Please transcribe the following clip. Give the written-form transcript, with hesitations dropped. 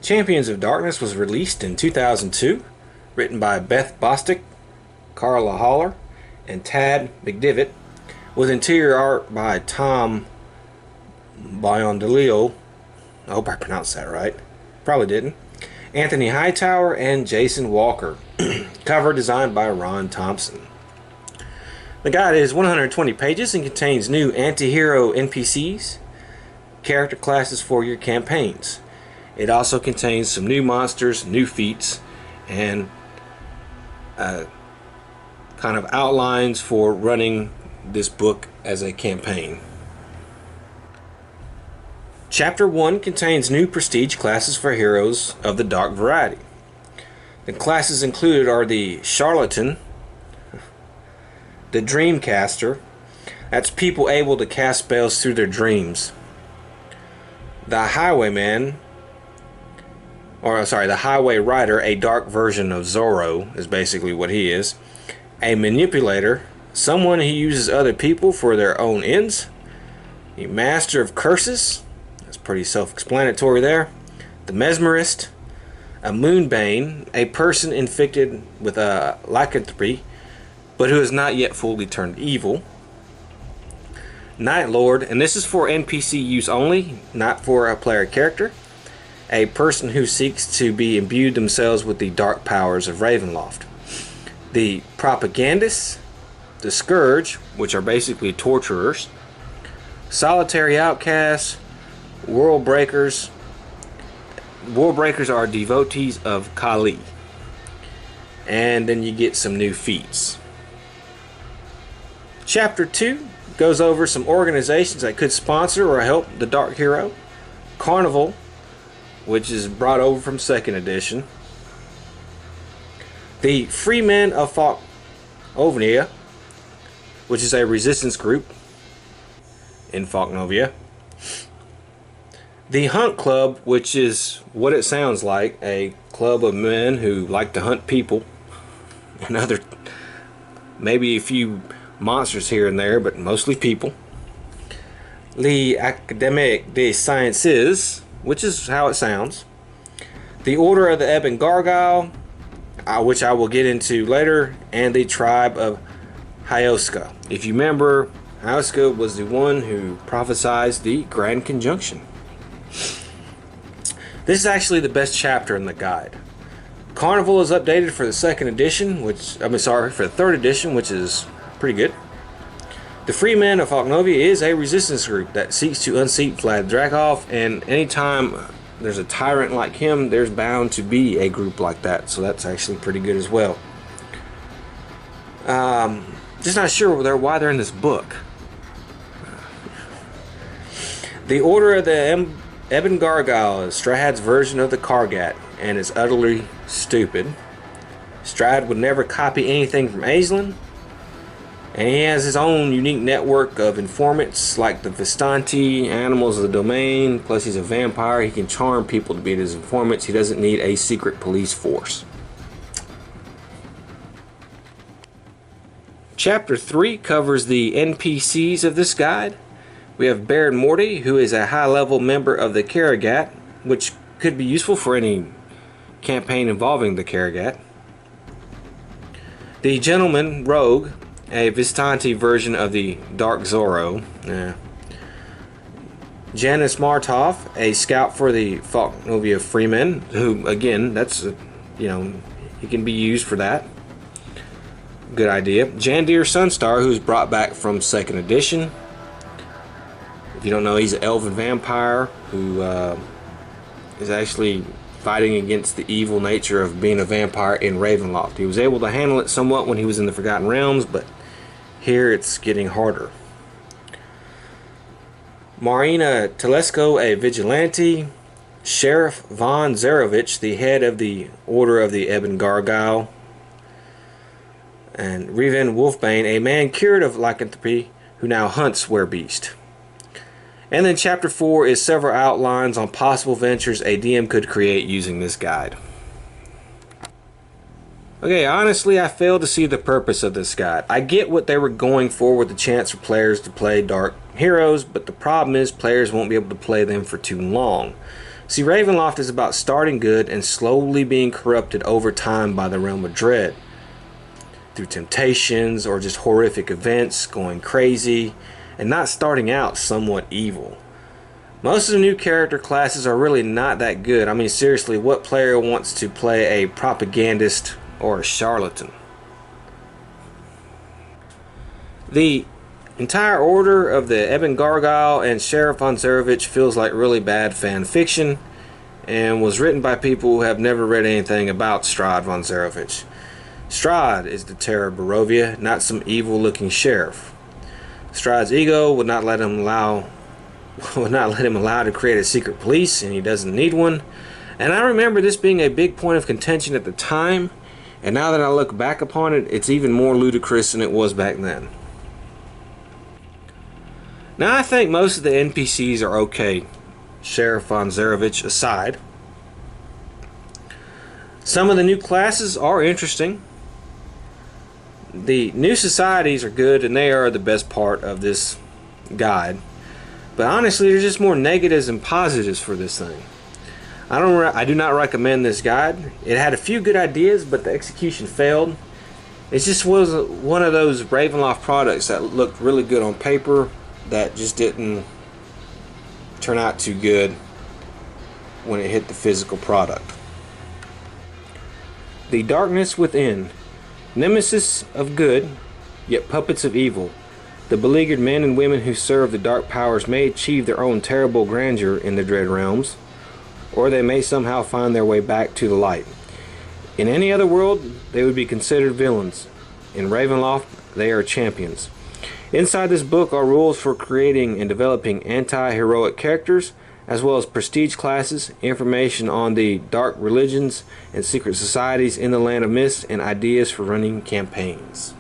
Champions of Darkness was released in 2002, written by Beth Bostick, Carla Haller, and Tad McDivitt, with interior art by Tom Biondolio. I hope I pronounced that right. Probably didn't. Anthony Hightower and Jason Walker. Cover designed by Ron Thompson. The guide is 120 pages and contains new anti-hero NPCs, character classes for your campaigns. It also contains some new monsters, new feats, and kind of outlines for running this book as a campaign. Chapter 1 contains new prestige classes for heroes of the dark variety. The classes included are the Charlatan, the Dreamcaster, that's people able to cast spells through their dreams. The Highwayman, the Highway Rider, a dark version of Zorro is basically what he is. A Manipulator, someone who uses other people for their own ends. A Master of Curses, that's pretty self-explanatory there. The Mesmerist. A Moonbane, a person infected with a lycanthropy, but who has not yet fully turned evil. Night Lord, and this is for NPC use only, not for a player character. A person who seeks to be imbued themselves with the dark powers of Ravenloft. The Propagandists, the Scourge, which are basically torturers. Solitary Outcasts, World Breakers. World Breakers are devotees of Kali. And then you get some new feats. Chapter 2 goes over some organizations that could sponsor or help the Dark Hero. Carnival, which is brought over from 2nd edition. The Freemen of Falknovia, which is a resistance group in Falknovia. The Hunt Club, which is what it sounds like, a club of men who like to hunt people and other, maybe a few monsters here and there, but mostly people. L'Académie des Sciences, which is how it sounds. The Order of the Ebon Gargoyle, which I will get into later, and the Tribe of Hyoska. If you remember, Hyoska was the one who prophesied the Grand Conjunction. This is actually the best chapter in the guide. Carnival is updated for the 2nd edition, for the 3rd edition, which is pretty good. The Freemen of Falknovia is a resistance group that seeks to unseat Vlad Dracov, and anytime there's a tyrant like him, there's bound to be a group like that, so that's actually pretty good as well. Just not sure why they're in this book. The Order of the Ebon Gargoyle is Strahd's version of the Kargat, and is utterly stupid. Strahd would never copy anything from Aisling, and he has his own unique network of informants like the Vistanti, animals of the domain, plus he's a vampire. He can charm people to be his informants. He doesn't need a secret police force. Chapter 3 covers the NPCs of this guide. We have Baron Morty, who is a high-level member of the Kargat, which could be useful for any campaign involving the Kargat. The Gentleman Rogue, a Vistanti version of the Dark Zorro. Janice Martov, a scout for the Falknovia Freemen, who, again, he can be used for that. Good idea. Jandir Sunstar, who's brought back from 2nd edition. If you don't know, he's an elven vampire who is actually fighting against the evil nature of being a vampire in Ravenloft. He was able to handle it somewhat when he was in the Forgotten Realms, but here it's getting harder. Marina Telesko, a vigilante. Sheriff Von Zarovich, the head of the Order of the Ebon Gargoyle. And Reven Wolfbane, a man cured of lycanthropy who now hunts werebeast. And then chapter 4 is several outlines on possible ventures a DM could create using this guide. Okay, honestly, I failed to see the purpose of this guide. I get what they were going for with the chance for players to play dark heroes, but the problem is players won't be able to play them for too long. See, Ravenloft is about starting good and slowly being corrupted over time by the realm of dread. Through temptations or just horrific events, going crazy, and not starting out somewhat evil. Most of the new character classes are really not that good. I mean, seriously, what player wants to play a propagandist or a charlatan? The entire order of the Eben Gargoyle and Sheriff von Zarovich feels like really bad fan fiction and was written by people who have never read anything about Strahd von Zarovich. Strahd is the terror of Barovia, not some evil-looking sheriff. Strahd's ego would not let him allow to create a secret police, and he doesn't need one. And I remember this being a big point of contention at the time, and now that I look back upon it, it's even more ludicrous than it was back then. Now I think most of the NPCs are okay, Sheriff von Zarovich aside. Some of the new classes are interesting. The new societies are good, and they are the best part of this guide. But honestly, there's just more negatives than positives for this thing. I do not recommend this guide. It had a few good ideas, but the execution failed. It just was one of those Ravenloft products that looked really good on paper that just didn't turn out too good when it hit the physical product. The darkness within. Nemesis of good, yet puppets of evil. The beleaguered men and women who serve the dark powers may achieve their own terrible grandeur in the dread realms, or they may somehow find their way back to the light. In any other world, they would be considered villains. In Ravenloft, they are champions. Inside this book are rules for creating and developing anti-heroic characters, as well as prestige classes, information on the dark religions and secret societies in the Land of Mist, and ideas for running campaigns.